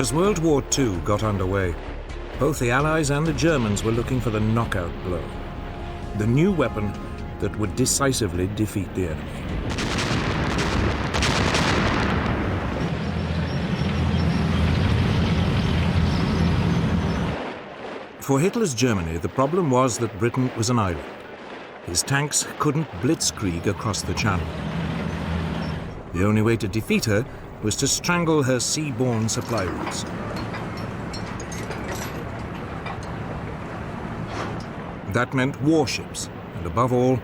As World War II got underway, both the Allies and the Germans were looking for the knockout blow, the new weapon that would decisively defeat the enemy. For Hitler's Germany, the problem was that Britain was an island. His tanks couldn't blitzkrieg across the Channel. The only way to defeat her was to strangle her seaborne supply routes. That meant warships, and above all,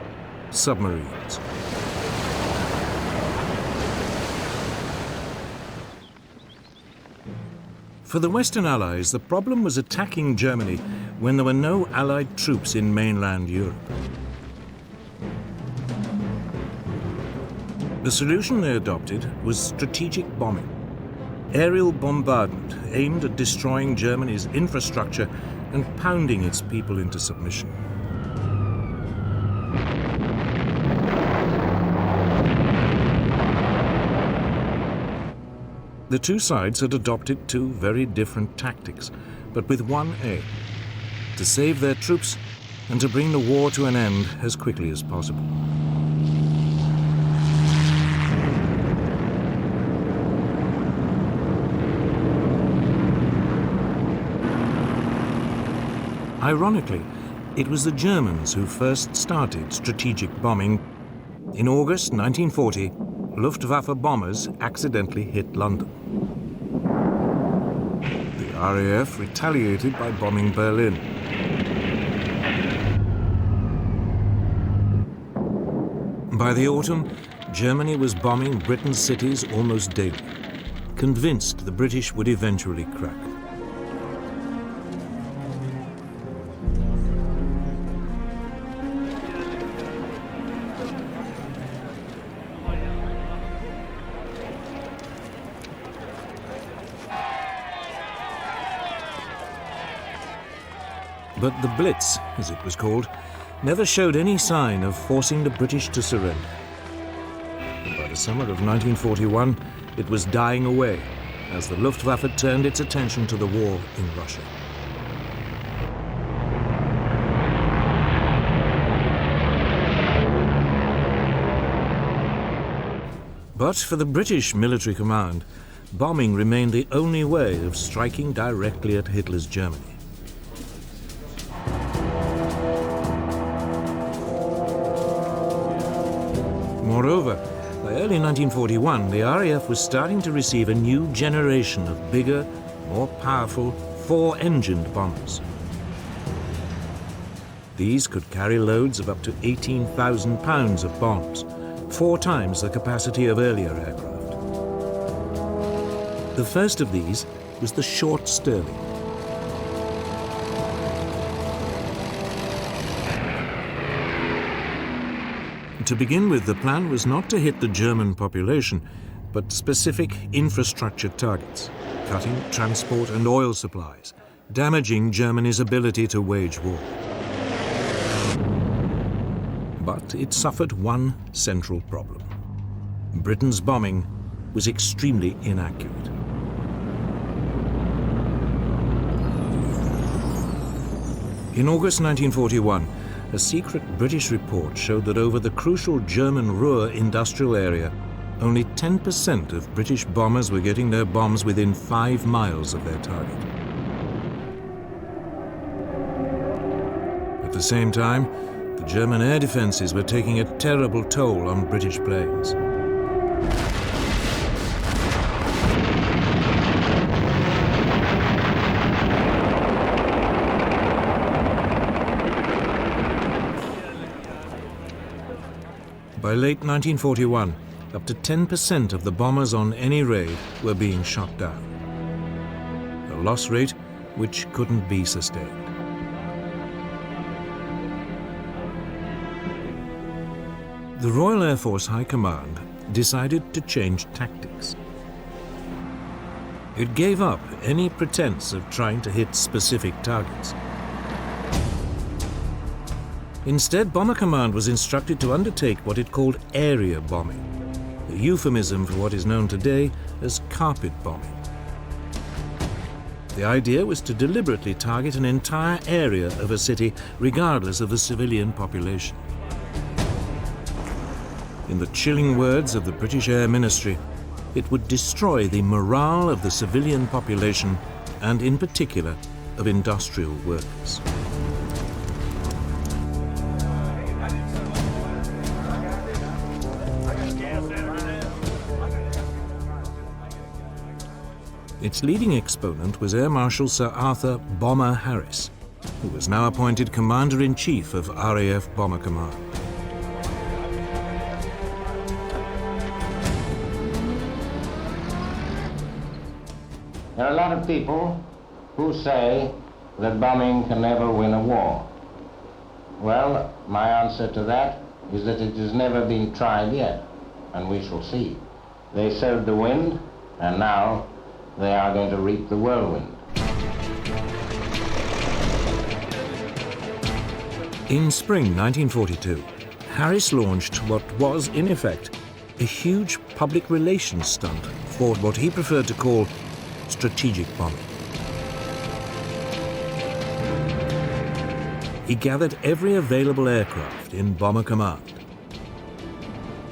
submarines. For the Western Allies, the problem was attacking Germany when there were no Allied troops in mainland Europe. The solution they adopted was strategic bombing. Aerial bombardment aimed at destroying Germany's infrastructure and pounding its people into submission. The two sides had adopted two very different tactics, but with one aim: to save their troops and to bring the war to an end as quickly as possible. Ironically, it was the Germans who first started strategic bombing. In August 1940, Luftwaffe bombers accidentally hit London. The RAF retaliated by bombing Berlin. By the autumn, Germany was bombing Britain's cities almost daily, convinced the British would eventually crack. But the Blitz, as it was called, never showed any sign of forcing the British to surrender. And by the summer of 1941, it was dying away as the Luftwaffe turned its attention to the war in Russia. But for the British military command, bombing remained the only way of striking directly at Hitler's Germany. Moreover, by early 1941, the RAF was starting to receive a new generation of bigger, more powerful, four-engined bombers. These could carry loads of up to 18,000 pounds of bombs, 4 times the capacity of earlier aircraft. The first of these was the Short Stirling. To begin with, the plan was not to hit the German population, but specific infrastructure targets, cutting transport and oil supplies, damaging Germany's ability to wage war. But it suffered one central problem. Britain's bombing was extremely inaccurate. In August 1941, a secret British report showed that over the crucial German Ruhr industrial area, only 10% of British bombers were getting their bombs within 5 miles of their target. At the same time, the German air defenses were taking a terrible toll on British planes. By late 1941, up to 10% of the bombers on any raid were being shot down. A loss rate which couldn't be sustained. The Royal Air Force High Command decided to change tactics. It gave up any pretense of trying to hit specific targets. Instead, Bomber Command was instructed to undertake what it called area bombing, a euphemism for what is known today as carpet bombing. The idea was to deliberately target an entire area of a city, regardless of the civilian population. In the chilling words of the British Air Ministry, it would destroy the morale of the civilian population and, in particular, of industrial workers. Its leading exponent was Air Marshal Sir Arthur "Bomber" Harris, who was now appointed Commander-in-Chief of RAF Bomber Command. There are a lot of people who say that bombing can never win a war. Well, my answer to that is that it has never been tried yet, and we shall see. They sowed the wind, and now they are going to reap the whirlwind. In spring 1942, Harris launched what was, in effect, a huge public relations stunt for what he preferred to call strategic bombing. He gathered every available aircraft in Bomber Command.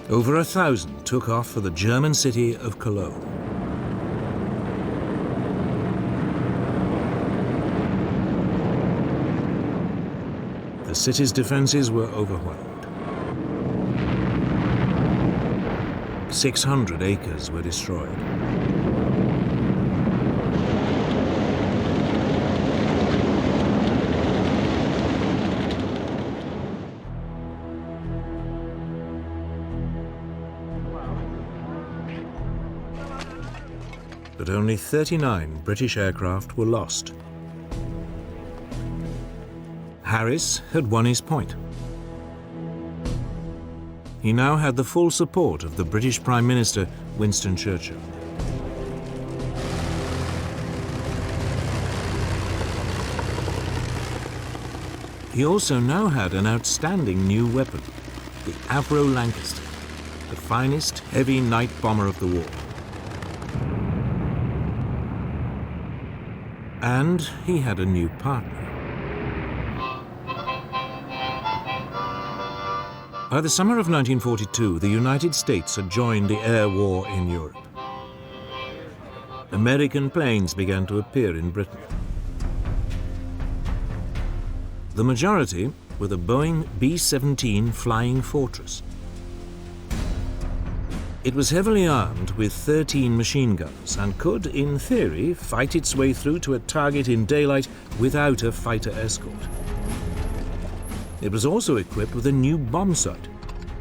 Over 1,000 took off for the German city of Cologne. The city's defenses were overwhelmed. 600 acres were destroyed. But only 39 British aircraft were lost. Harris had won his point. He now had the full support of the British Prime Minister, Winston Churchill. He also now had an outstanding new weapon, the Avro Lancaster, the finest heavy night bomber of the war. And he had a new partner. By the summer of 1942, the United States had joined the air war in Europe. American planes began to appear in Britain. The majority were the Boeing B-17 Flying Fortress. It was heavily armed with 13 machine guns and could, in theory, fight its way through to a target in daylight without a fighter escort. It was also equipped with a new bomb sight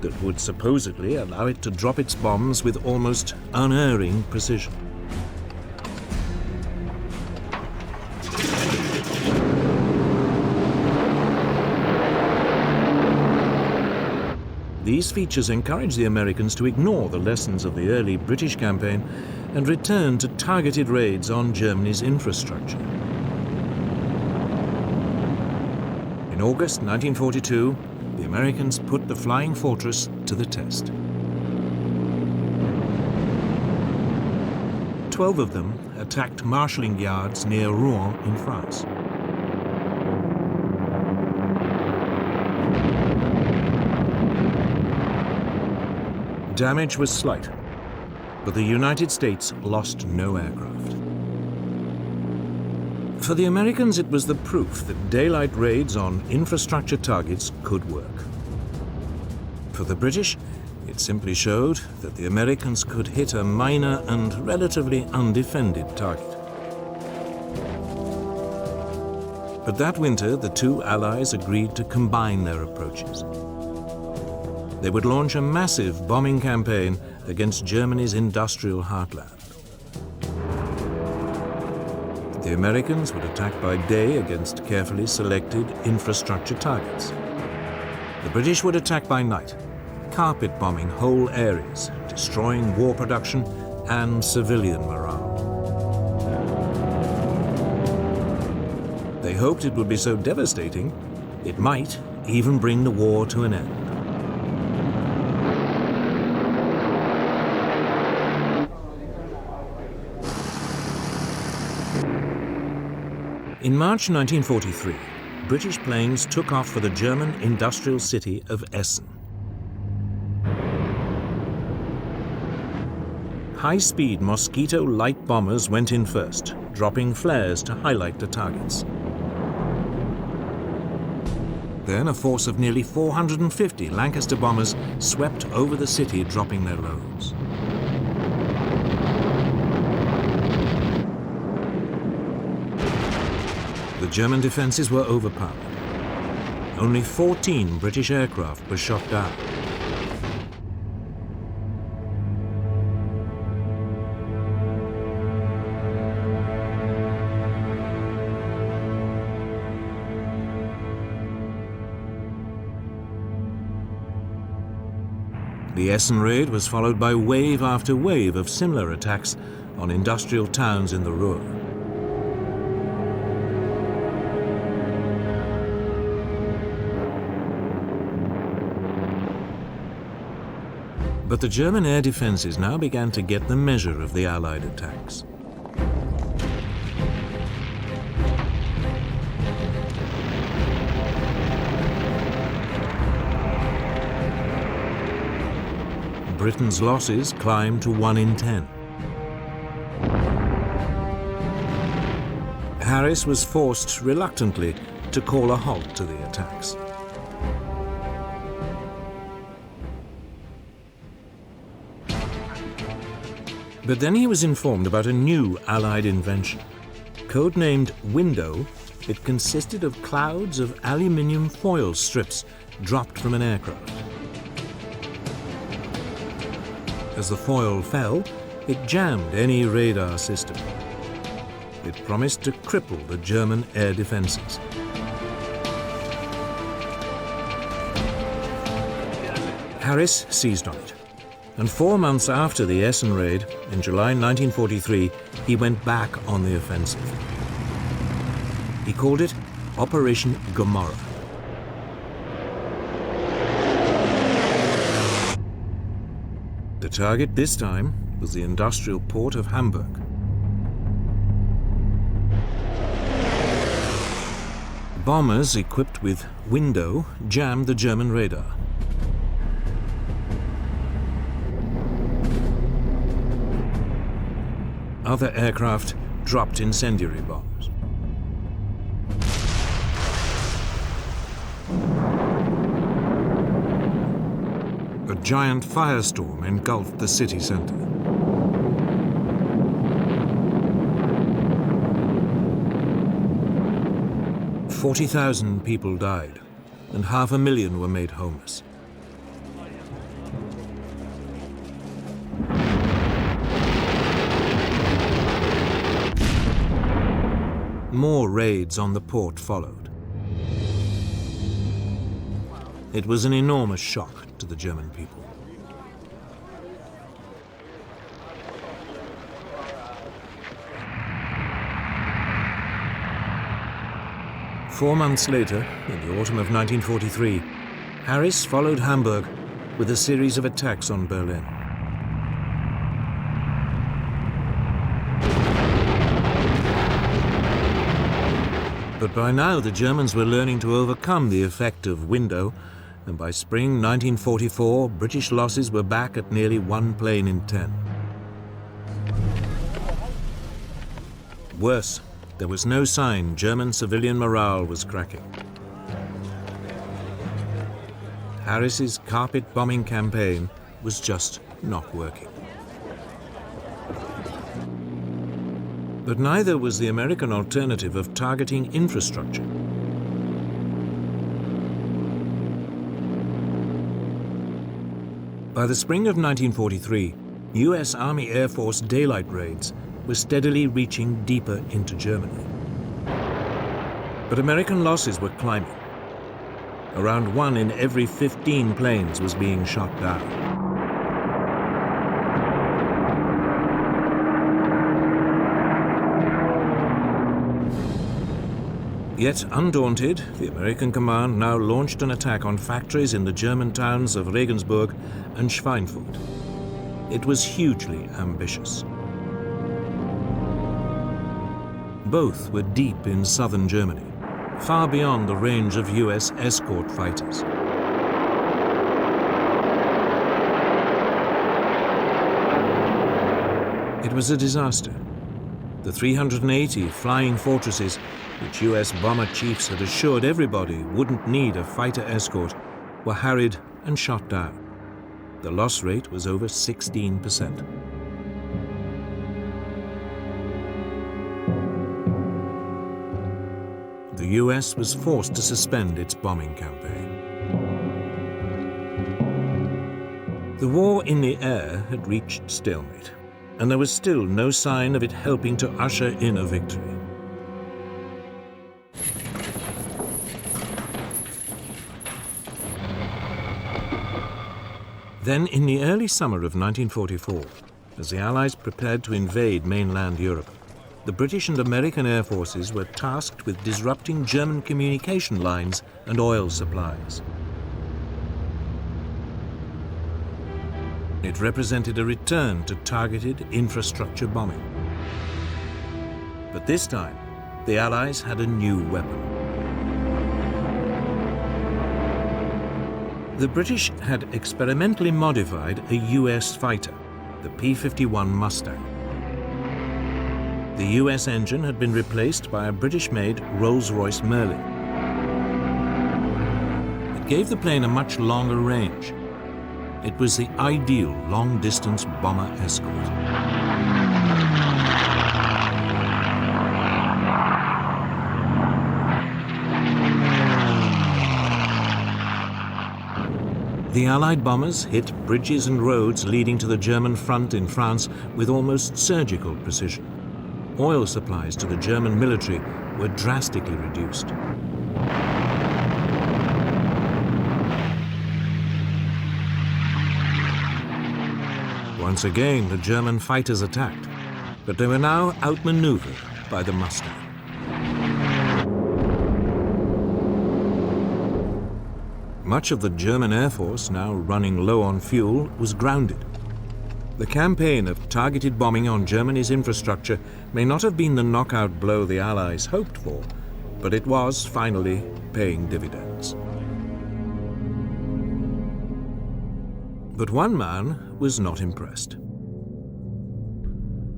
that would supposedly allow it to drop its bombs with almost unerring precision. These features encouraged the Americans to ignore the lessons of the early British campaign and return to targeted raids on Germany's infrastructure. In August 1942, the Americans put the Flying Fortress to the test. 12 of them attacked marshalling yards near Rouen in France. Damage was slight, but the United States lost no aircraft. For the Americans, it was the proof that daylight raids on infrastructure targets could work. For the British, it simply showed that the Americans could hit a minor and relatively undefended target. But that winter, the two allies agreed to combine their approaches. They would launch a massive bombing campaign against Germany's industrial heartland. The Americans would attack by day against carefully selected infrastructure targets. The British would attack by night, carpet bombing whole areas, destroying war production and civilian morale. They hoped it would be so devastating, it might even bring the war to an end. In March 1943, British planes took off for the German industrial city of Essen. High-speed Mosquito light bombers went in first, dropping flares to highlight the targets. Then a force of nearly 450 Lancaster bombers swept over the city, dropping their loads. The German defenses were overpowered. Only 14 British aircraft were shot down. The Essen raid was followed by wave after wave of similar attacks on industrial towns in the Ruhr. But the German air defenses now began to get the measure of the Allied attacks. Britain's losses climbed to 1 in 10. Harris was forced reluctantly to call a halt to the attacks. But then he was informed about a new Allied invention. Codenamed Window, it consisted of clouds of aluminium foil strips dropped from an aircraft. As the foil fell, it jammed any radar system. It promised to cripple the German air defenses. Harris seized on it, and 4 months after the Essen raid, in July 1943, he went back on the offensive. He called it Operation Gomorrah. The target this time was the industrial port of Hamburg. Bombers equipped with Window jammed the German radar. Other aircraft dropped incendiary bombs. A giant firestorm engulfed the city center. "40,000 people died, and 500,000 were made homeless. More raids on the port followed. It was an enormous shock to the German people. Four months later, in the autumn of 1943, Harris followed Hamburg with a series of attacks on Berlin. But by now the Germans were learning to overcome the effect of Window, and by spring 1944, British losses were back at nearly 1 plane in 10. Worse, there was no sign German civilian morale was cracking. Harris's carpet bombing campaign was just not working. But neither was the American alternative of targeting infrastructure. By the spring of 1943, US Army Air Force daylight raids were steadily reaching deeper into Germany. But American losses were climbing. Around 1 in every 15 planes was being shot down. Yet undaunted, the American command now launched an attack on factories in the German towns of Regensburg and Schweinfurt. It was hugely ambitious. both were deep in southern Germany, far beyond the range of US escort fighters. It was a disaster. The 380 flying fortresses, which US bomber chiefs had assured everybody wouldn't need a fighter escort, were harried and shot down. The loss rate was over 16%. The US was forced to suspend its bombing campaign. The war in the air had reached stalemate, and there was still no sign of it helping to usher in a victory. Then, in the early summer of 1944, as the Allies prepared to invade mainland Europe, the British and American air forces were tasked with disrupting German communication lines and oil supplies. It represented a return to targeted infrastructure bombing. But this time, the Allies had a new weapon. The British had experimentally modified a US fighter, the P-51 Mustang. The US engine had been replaced by a British-made Rolls-Royce Merlin. It gave the plane a much longer range. It was the ideal long-distance bomber escort. The Allied bombers hit bridges and roads leading to the German front in France with almost surgical precision. Oil supplies to the German military were drastically reduced. Once again, the German fighters attacked, but they were now outmaneuvered by the Mustang. Much of the German Air Force, now running low on fuel, was grounded. The campaign of targeted bombing on Germany's infrastructure may not have been the knockout blow the Allies hoped for, but it was finally paying dividends. But one man was not impressed.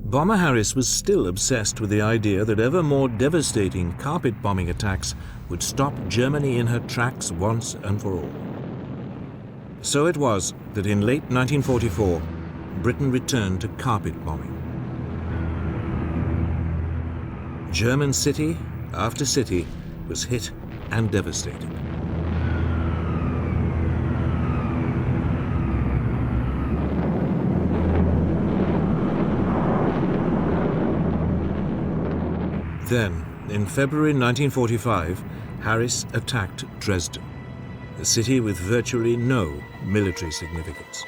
Bomber Harris was still obsessed with the idea that ever more devastating carpet bombing attacks would stop Germany in her tracks once and for all. So it was that in late 1944, Britain returned to carpet bombing. German city after city was hit and devastated. Then, in February 1945, Harris attacked Dresden, a city with virtually no military significance.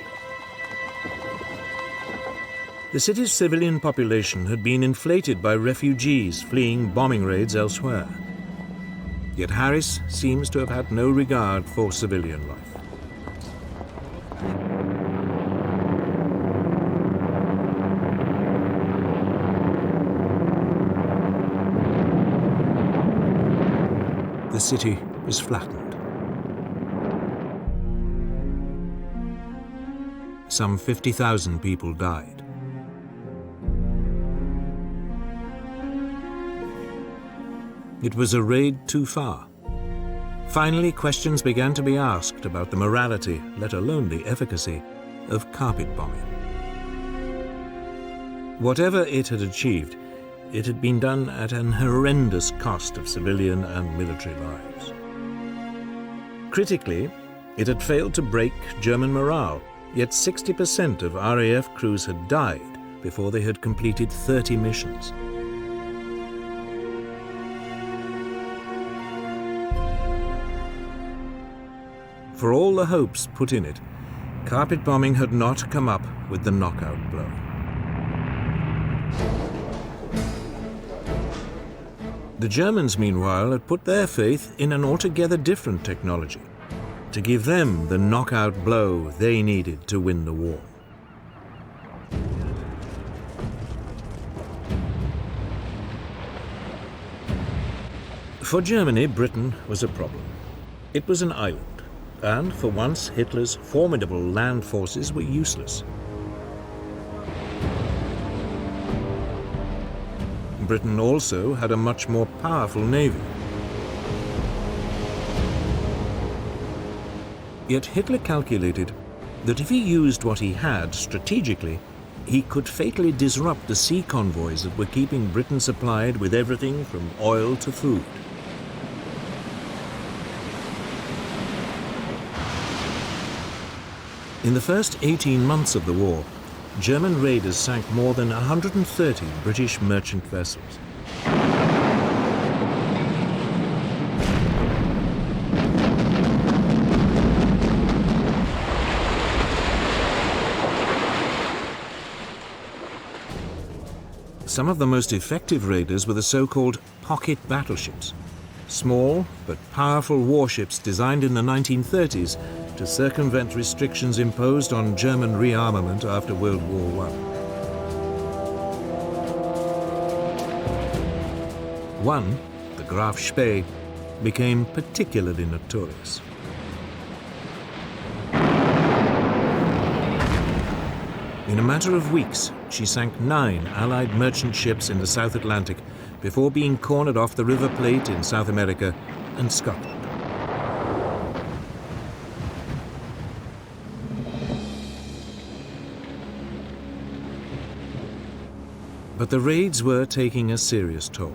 The city's civilian population had been inflated by refugees fleeing bombing raids elsewhere. Yet Harris seems to have had no regard for civilian life. The city was flattened. Some 50,000 people died. It was a raid too far. Finally, questions began to be asked about the morality, let alone the efficacy, of carpet bombing. Whatever it had achieved, it had been done at an horrendous cost of civilian and military lives. Critically, it had failed to break German morale, yet 60% of RAF crews had died before they had completed 30 missions. For all the hopes put in it, carpet bombing had not come up with the knockout blow. The Germans, meanwhile, had put their faith in an altogether different technology to give them the knockout blow they needed to win the war. For Germany, Britain was a problem. It was an island, and for once Hitler's formidable land forces were useless. Britain also had a much more powerful navy. Yet Hitler calculated that if he used what he had strategically, he could fatally disrupt the sea convoys that were keeping Britain supplied with everything from oil to food. In the first 18 months of the war, German raiders sank more than 130 British merchant vessels. Some of the most effective raiders were the so-called pocket battleships, small but powerful warships designed in the 1930s to circumvent restrictions imposed on German rearmament after World War I. One, the Graf Spee, became particularly notorious. In a matter of weeks, she sank 9 Allied merchant ships in the South Atlantic before being cornered off the River Plate in South America and Scotland. But the raids were taking a serious toll.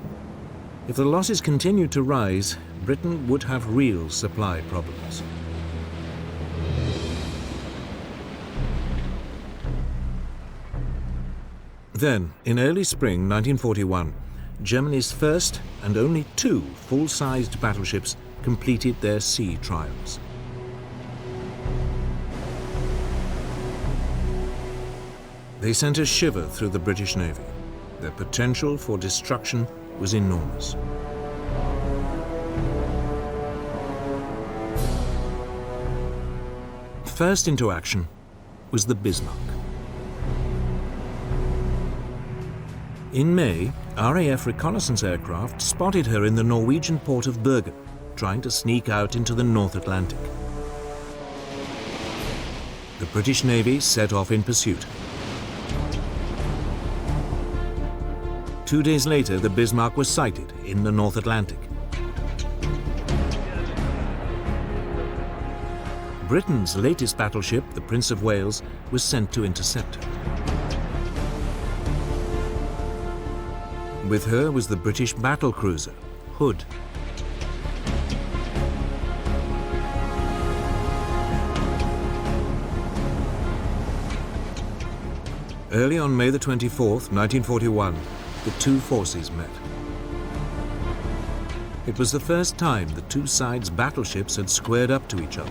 If the losses continued to rise, Britain would have real supply problems. Then, in early spring 1941, Germany's first and only 2 full-sized battleships completed their sea trials. They sent a shiver through the British Navy. Their potential for destruction was enormous. First into action was the Bismarck. In May, RAF reconnaissance aircraft spotted her in the Norwegian port of Bergen, trying to sneak out into the North Atlantic. The British Navy set off in pursuit. 2 days later, the Bismarck was sighted in the North Atlantic. Britain's latest battleship, the Prince of Wales, was sent to intercept her. With her was the British battlecruiser, Hood. Early on May the 24th, 1941, the 2 forces met. It was the first time the 2 sides' battleships had squared up to each other.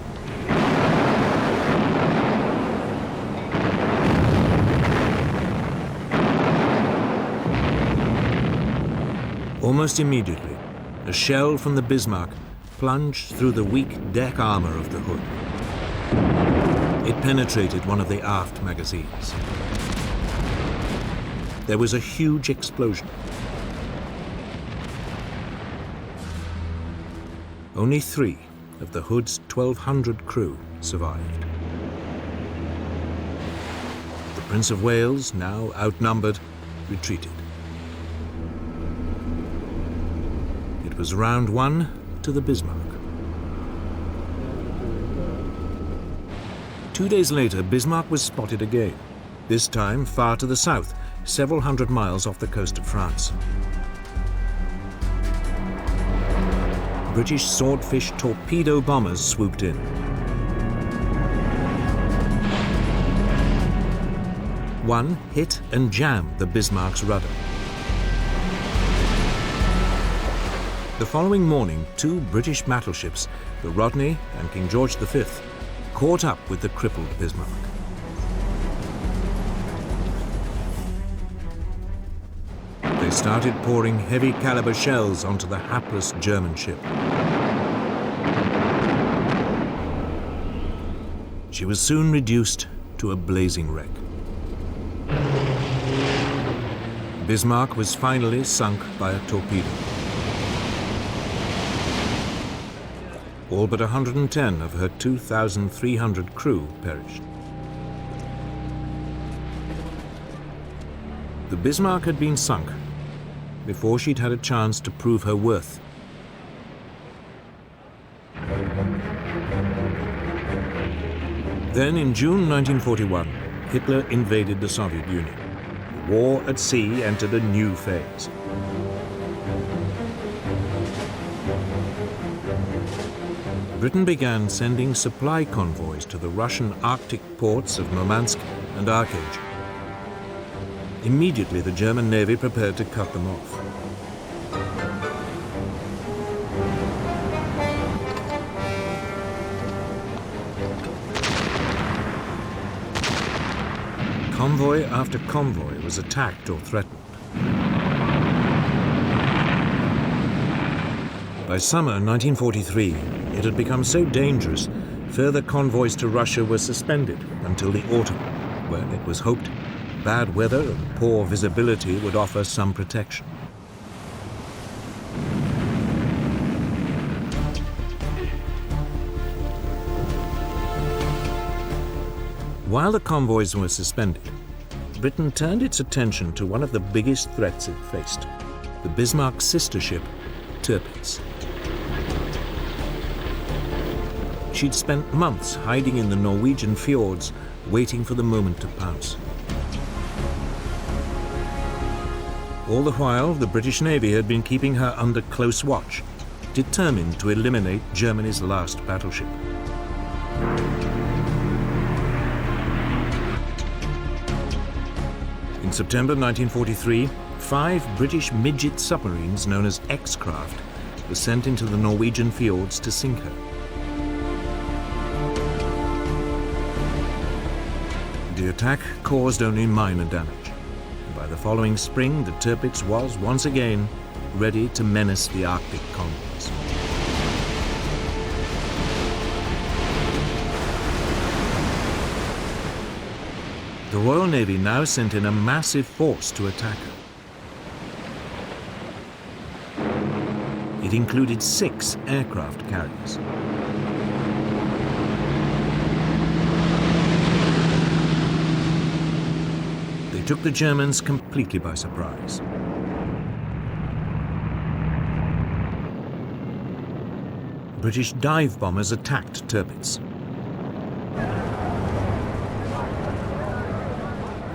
Almost immediately, a shell from the Bismarck plunged through the weak deck armor of the Hood. It penetrated one of the aft magazines. There was a huge explosion. Only 3 of the Hood's 1,200 crew survived. The Prince of Wales, now outnumbered, retreated. It was round 1 to the Bismarck. 2 days later, Bismarck was spotted again, this time far to the south, several hundred miles off the coast of France. British Swordfish torpedo bombers swooped in. One hit and jammed the Bismarck's rudder. The following morning, 2 British battleships, the Rodney and King George V, caught up with the crippled Bismarck. They started pouring heavy caliber shells onto the hapless German ship. She was soon reduced to a blazing wreck. Bismarck was finally sunk by a torpedo. All but 110 of her 2,300 crew perished. The Bismarck had been sunk before she'd had a chance to prove her worth. Then, in June 1941, Hitler invaded the Soviet Union. The war at sea entered a new phase. Britain began sending supply convoys to the Russian Arctic ports of Murmansk and Archangel. Immediately, the German Navy prepared to cut them off. Convoy after convoy was attacked or threatened. By summer 1943, it had become so dangerous, further convoys to Russia were suspended until the autumn, when it was hoped bad weather and poor visibility would offer some protection. While the convoys were suspended, Britain turned its attention to one of the biggest threats it faced, the Bismarck's sister ship, Tirpitz. She'd spent months hiding in the Norwegian fjords, waiting for the moment to pounce. All the while, the British Navy had been keeping her under close watch, determined to eliminate Germany's last battleship. In September 1943, 5 British midget submarines known as X-craft were sent into the Norwegian fjords to sink her. The attack caused only minor damage. By the following spring, the Tirpitz was once again ready to menace the Arctic convoys. The Royal Navy now sent in a massive force to attack her. It included 6 aircraft carriers. They took the Germans completely by surprise. British dive bombers attacked Tirpitz.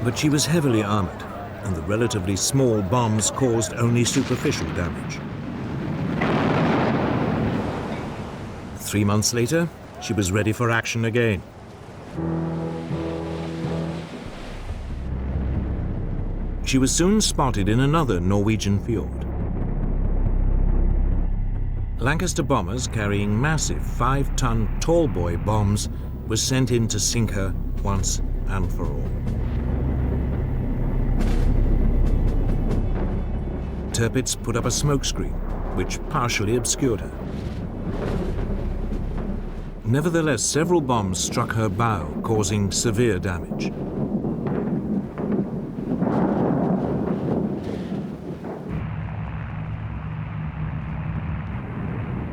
But she was heavily armored, and the relatively small bombs caused only superficial damage. 3 months later, she was ready for action again. She was soon spotted in another Norwegian fjord. Lancaster bombers carrying massive 5-ton tallboy bombs were sent in to sink her once and for all. Tirpitz put up a smokescreen, which partially obscured her. Nevertheless, several bombs struck her bow, causing severe damage.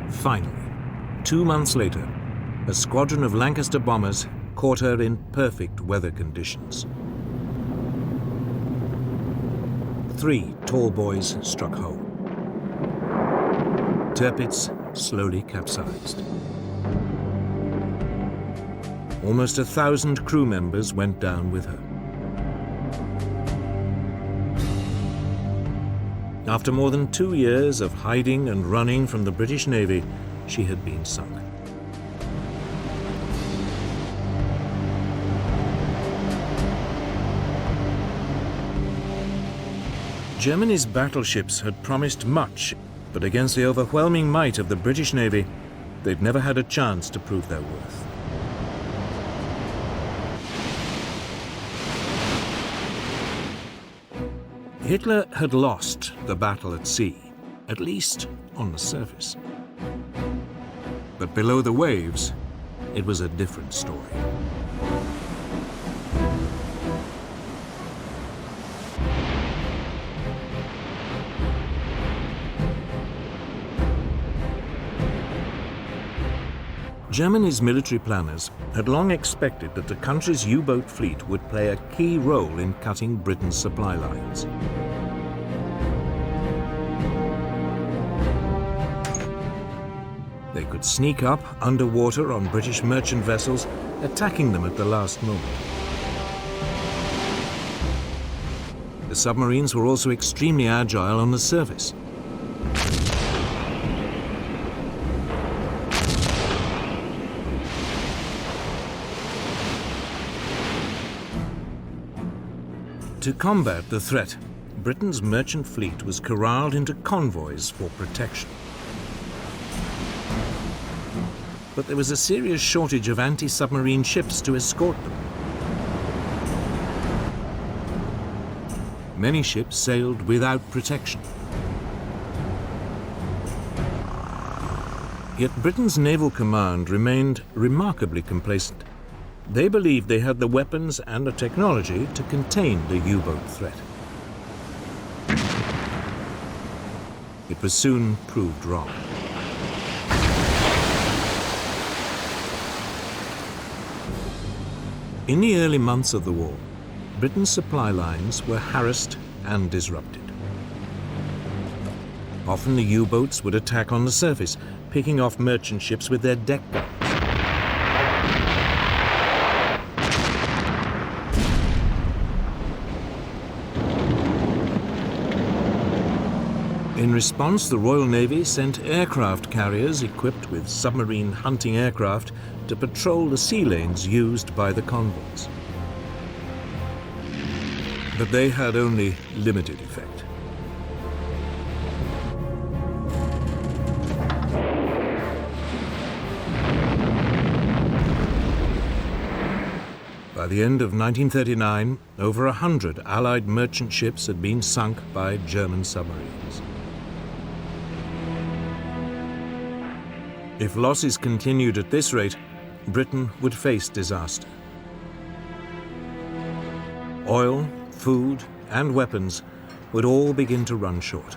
Finally, 2 months later, a squadron of Lancaster bombers caught her in perfect weather conditions. 3 tall boys struck home. Tirpitz slowly capsized. Almost 1,000 crew members went down with her. After more than 2 years of hiding and running from the British Navy, she had been sunk. Germany's battleships had promised much, but against the overwhelming might of the British Navy, they'd never had a chance to prove their worth. Hitler had lost the battle at sea, at least on the surface. But below the waves, it was a different story. Germany's military planners had long expected that the country's U-boat fleet would play a key role in cutting Britain's supply lines. They could sneak up underwater on British merchant vessels, attacking them at the last moment. The submarines were also extremely agile on the surface. To combat the threat, Britain's merchant fleet was corralled into convoys for protection. But there was a serious shortage of anti-submarine ships to escort them. Many ships sailed without protection. Yet Britain's naval command remained remarkably complacent. They believed they had the weapons and the technology to contain the U-boat threat. It was soon proved wrong. In the early months of the war, Britain's supply lines were harassed and disrupted. Often the U-boats would attack on the surface, picking off merchant ships with their deck guns. In response, the Royal Navy sent aircraft carriers equipped with submarine hunting aircraft to patrol the sea lanes used by the convoys. But they had only limited effect. By the end of 1939, over 100 Allied merchant ships had been sunk by German submarines. If losses continued at this rate, Britain would face disaster. Oil, food, and weapons would all begin to run short.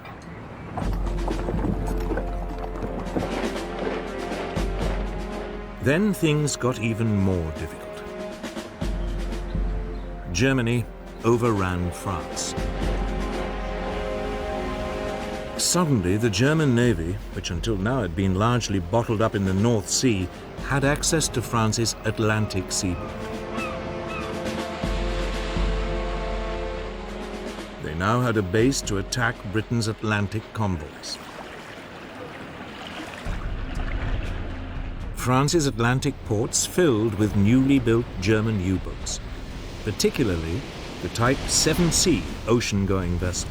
Then things got even more difficult. Germany overran France. Suddenly, the German Navy, which until now had been largely bottled up in the North Sea, had access to France's Atlantic seaboard. They now had a base to attack Britain's Atlantic convoys. France's Atlantic ports filled with newly built German U-boats, particularly the Type 7C ocean-going vessel.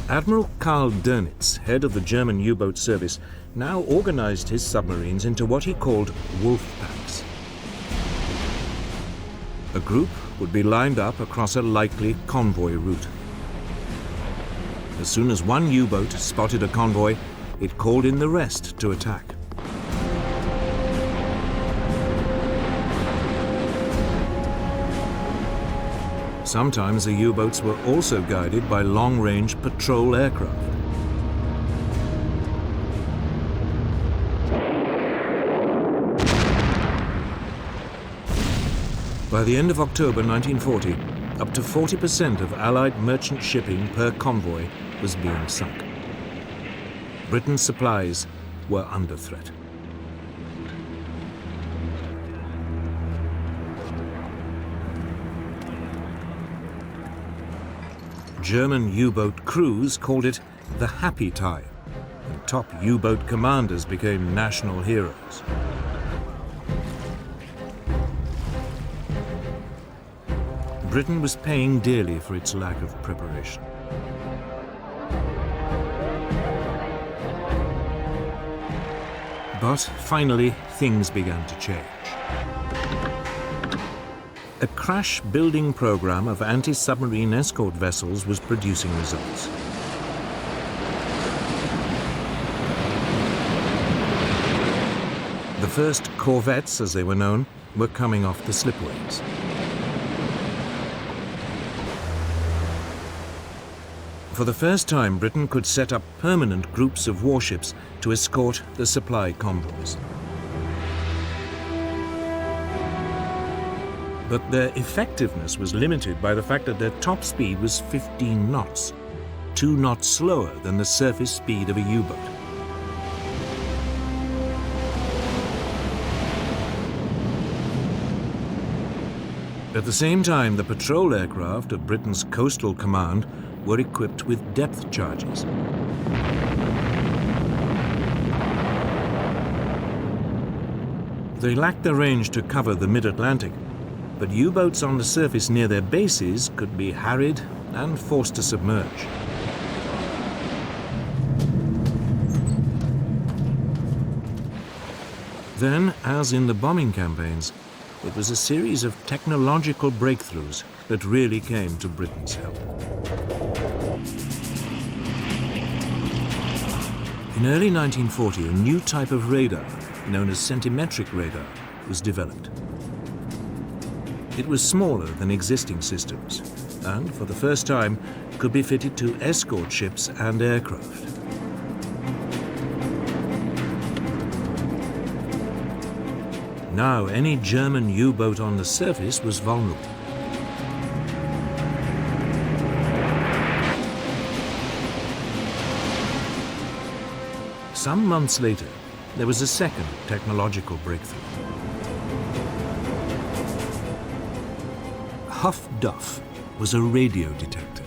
Admiral Karl Dönitz, head of the German U-boat service, now organized his submarines into what he called wolf packs. A group would be lined up across a likely convoy route. As soon as one U-boat spotted a convoy, it called in the rest to attack. Sometimes the U-boats were also guided by long-range patrol aircraft. By the end of October 1940, up to 40% of Allied merchant shipping per convoy was being sunk. Britain's supplies were under threat. German U-boat crews called it the happy time, and top U-boat commanders became national heroes. Britain was paying dearly for its lack of preparation. But finally, things began to change. A crash-building program of anti-submarine escort vessels was producing results. The first corvettes, as they were known, were coming off the slipways. For the first time, Britain could set up permanent groups of warships to escort the supply convoys. But their effectiveness was limited by the fact that their top speed was 15 knots, 2 knots slower than the surface speed of a U-boat. At the same time, the patrol aircraft of Britain's Coastal Command were equipped with depth charges. They lacked the range to cover the mid-Atlantic, but U-boats on the surface near their bases could be harried and forced to submerge. Then, as in the bombing campaigns, it was a series of technological breakthroughs that really came to Britain's help. In early 1940, a new type of radar, known as centimetric radar, was developed. It was smaller than existing systems, and for the first time could be fitted to escort ships and aircraft. Now, any German U-boat on the surface was vulnerable. Some months later, there was a second technological breakthrough. Huff-Duff was a radio detector.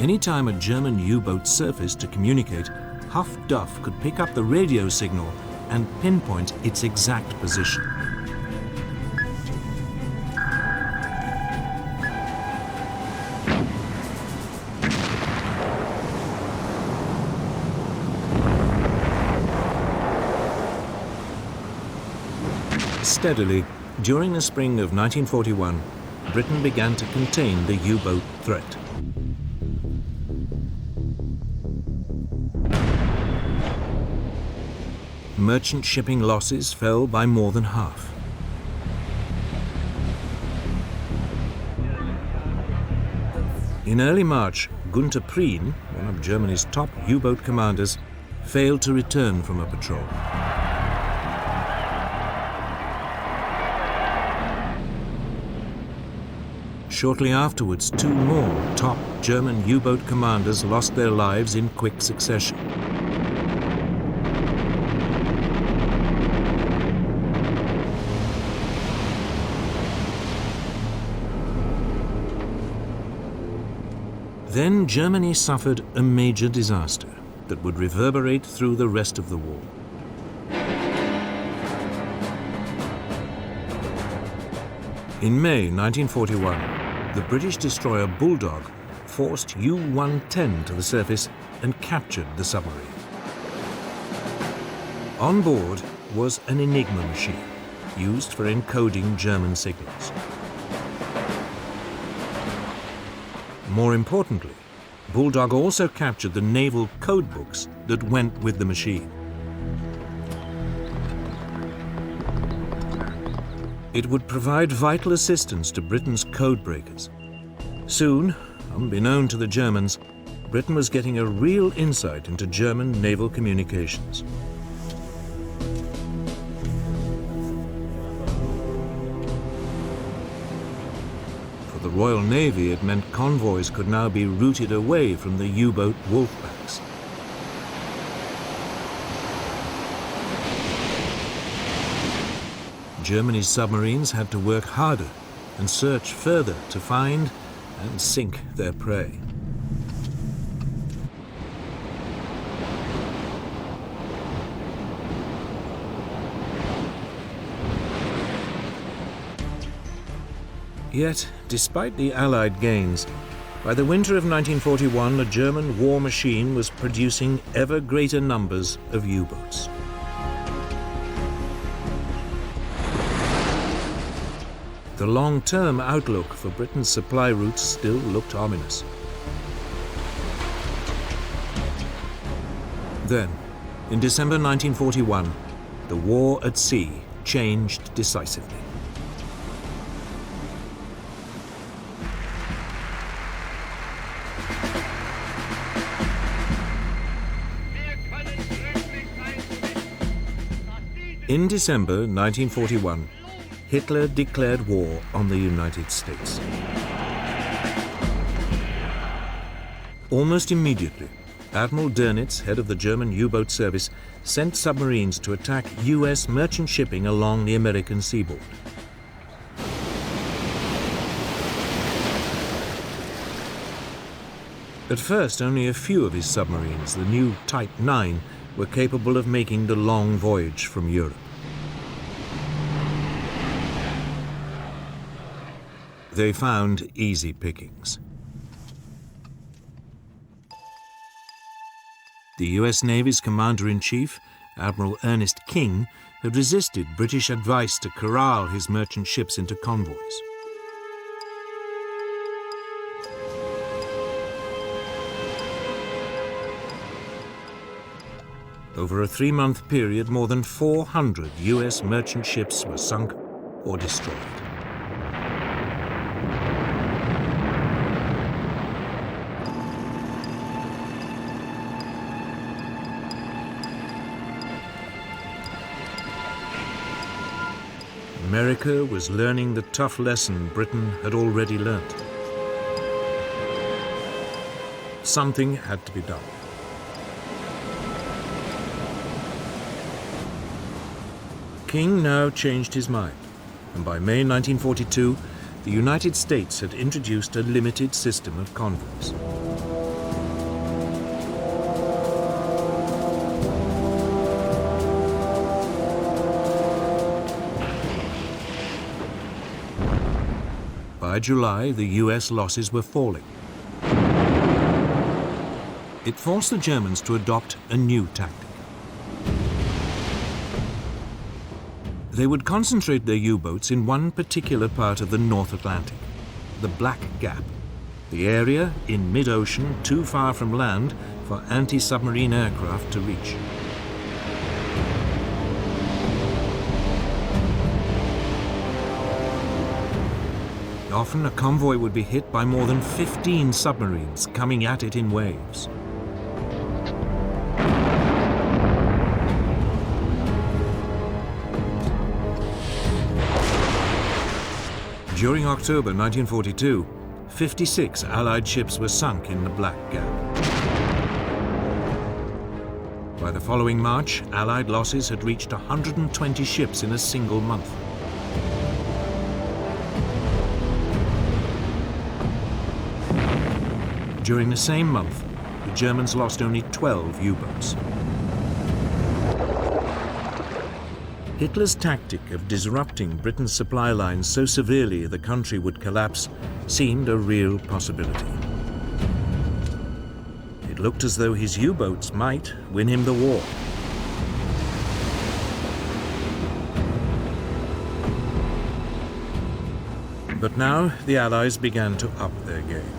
Anytime a German U-boat surfaced to communicate, Huff-Duff could pick up the radio signal and pinpoint its exact position. Steadily, during the spring of 1941, Britain began to contain the U-boat threat. Merchant shipping losses fell by more than half. In early March, Gunther Prien, one of Germany's top U-boat commanders, failed to return from a patrol. Shortly afterwards, 2 more top German U-boat commanders lost their lives in quick succession. Then Germany suffered a major disaster that would reverberate through the rest of the war. In May 1941, the British destroyer Bulldog forced U-110 to the surface and captured the submarine. On board was an Enigma machine used for encoding German signals. More importantly, Bulldog also captured the naval code books that went with the machine. It would provide vital assistance to Britain's code breakers. Soon, unbeknown to the Germans, Britain was getting a real insight into German naval communications. For the Royal Navy, it meant convoys could now be routed away from the U-boat wolfpacks. Germany's submarines had to work harder and search further to find and sink their prey. Yet, despite the Allied gains, by the winter of 1941, the German war machine was producing ever greater numbers of U-boats. The long-term outlook for Britain's supply routes still looked ominous. Then, in December 1941, the war at sea changed decisively. In December 1941, Hitler declared war on the United States. Almost immediately, Admiral Dönitz, head of the German U-boat service, sent submarines to attack US merchant shipping along the American seaboard. At first, only a few of his submarines, the new Type 9, were capable of making the long voyage from Europe. They found easy pickings. The US Navy's Commander-in-Chief, Admiral Ernest King, had resisted British advice to corral his merchant ships into convoys. Over a 3-month period, more than 400 US merchant ships were sunk or destroyed. America was learning the tough lesson Britain had already learnt. Something had to be done. King now changed his mind, and by May 1942, the United States had introduced a limited system of convoys. By July, the US losses were falling. It forced the Germans to adopt a new tactic. They would concentrate their U-boats in one particular part of the North Atlantic, the Black Gap, the area in mid-ocean too far from land for anti-submarine aircraft to reach. Often a convoy would be hit by more than 15 submarines coming at it in waves. During October 1942, 56 Allied ships were sunk in the Black Gap. By the following March, Allied losses had reached 120 ships in a single month. During the same month, the Germans lost only 12 U-boats. Hitler's tactic of disrupting Britain's supply lines so severely the country would collapse seemed a real possibility. It looked as though his U-boats might win him the war. But now the Allies began to up their game.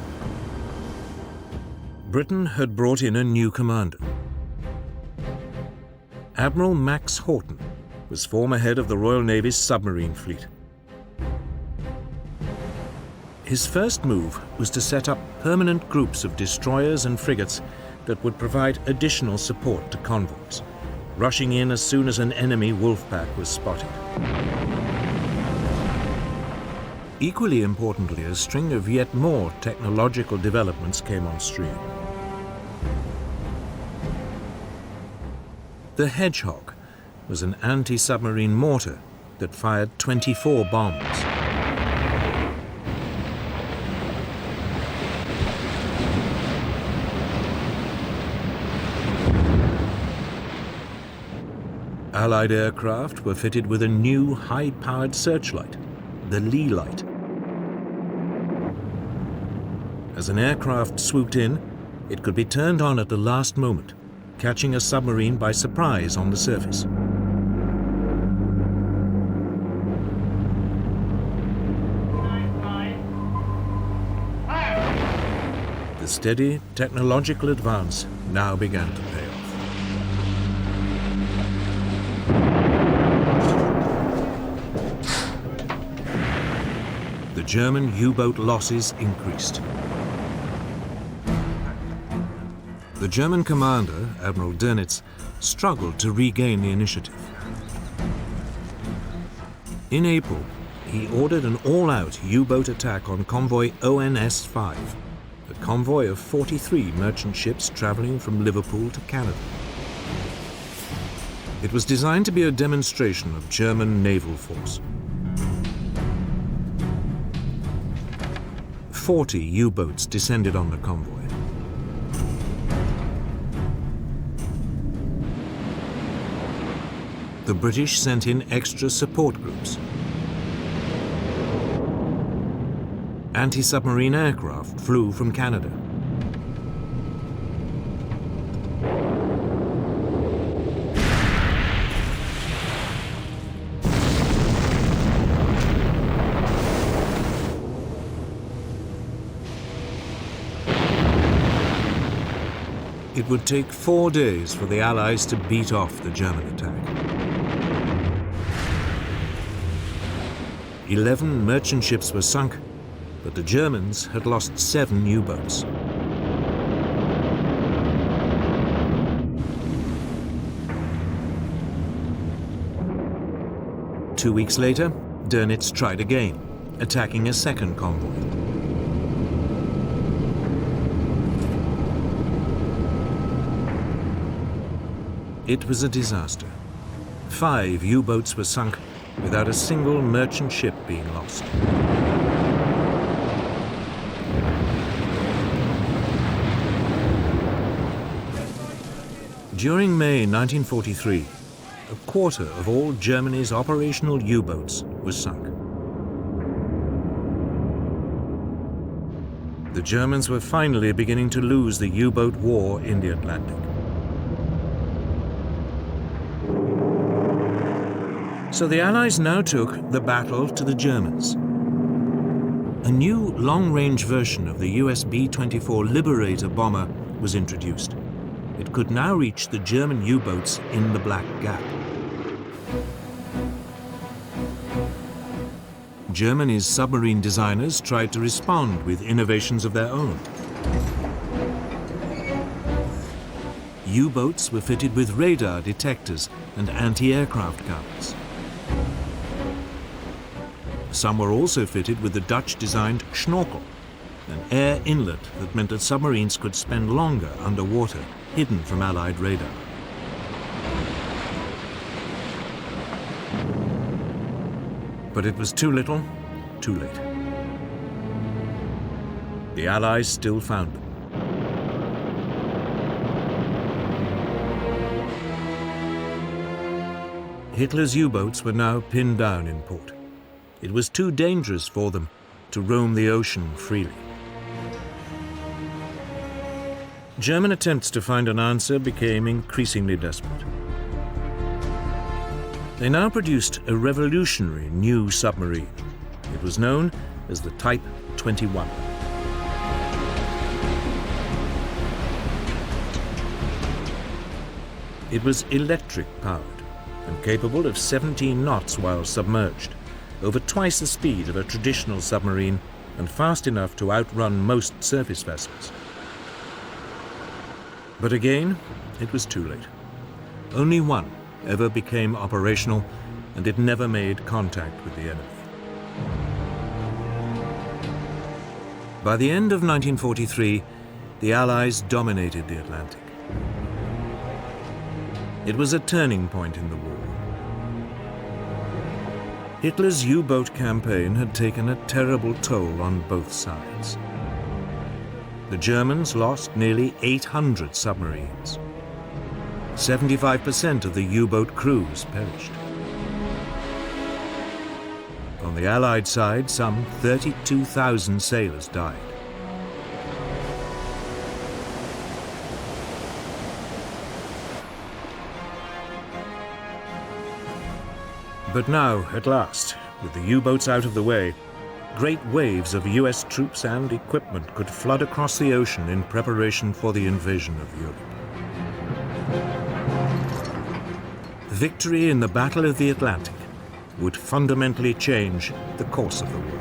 Britain had brought in a new commander. Admiral Max Horton was former head of the Royal Navy's submarine fleet. His first move was to set up permanent groups of destroyers and frigates that would provide additional support to convoys, rushing in as soon as an enemy wolfpack was spotted. Equally importantly, a string of yet more technological developments came on stream. The Hedgehog was an anti-submarine mortar that fired 24 bombs. Allied aircraft were fitted with a new high-powered searchlight, the Lee light. As an aircraft swooped in, it could be turned on at the last moment, catching a submarine by surprise on the surface. The steady technological advance now began to pay off. The German U-boat losses increased. The German commander, Admiral Dönitz, struggled to regain the initiative. In April, he ordered an all-out U-boat attack on convoy ONS-5, a convoy of 43 merchant ships traveling from Liverpool to Canada. It was designed to be a demonstration of German naval force. 40 U-boats descended on the convoy. The British sent in extra support groups. Anti-submarine aircraft flew from Canada. It would take 4 days for the Allies to beat off the German attack. 11 merchant ships were sunk, but the Germans had lost 7 U-boats. Two weeks later, Dönitz tried again, attacking a second convoy. It was a disaster. 5 U-boats were sunk without a single merchant ship being lost. During May 1943, a quarter of all Germany's operational U-boats was sunk. The Germans were finally beginning to lose the U-boat war in the Atlantic. So the Allies now took the battle to the Germans. A new long-range version of the US B-24 Liberator bomber was introduced. It could now reach the German U-boats in the Black Gap. Germany's submarine designers tried to respond with innovations of their own. U-boats were fitted with radar detectors and anti-aircraft guns. Some were also fitted with the Dutch-designed schnorkel, an air inlet that meant that submarines could spend longer underwater, hidden from Allied radar. But it was too little, too late. The Allies still found them. Hitler's U-boats were now pinned down in port. It was too dangerous for them to roam the ocean freely. German attempts to find an answer became increasingly desperate. They now produced a revolutionary new submarine. It was known as the Type 21. It was electric-powered and capable of 17 knots while submerged, over twice the speed of a traditional submarine and fast enough to outrun most surface vessels. But again, it was too late. Only one ever became operational, and it never made contact with the enemy. By the end of 1943, the Allies dominated the Atlantic. It was a turning point in the war. Hitler's U-boat campaign had taken a terrible toll on both sides. The Germans lost nearly 800 submarines. 75% of the U-boat crews perished. On the Allied side, some 32,000 sailors died. But now, at last, with the U-boats out of the way, great waves of US troops and equipment could flood across the ocean in preparation for the invasion of Europe. Victory in the Battle of the Atlantic would fundamentally change the course of the war.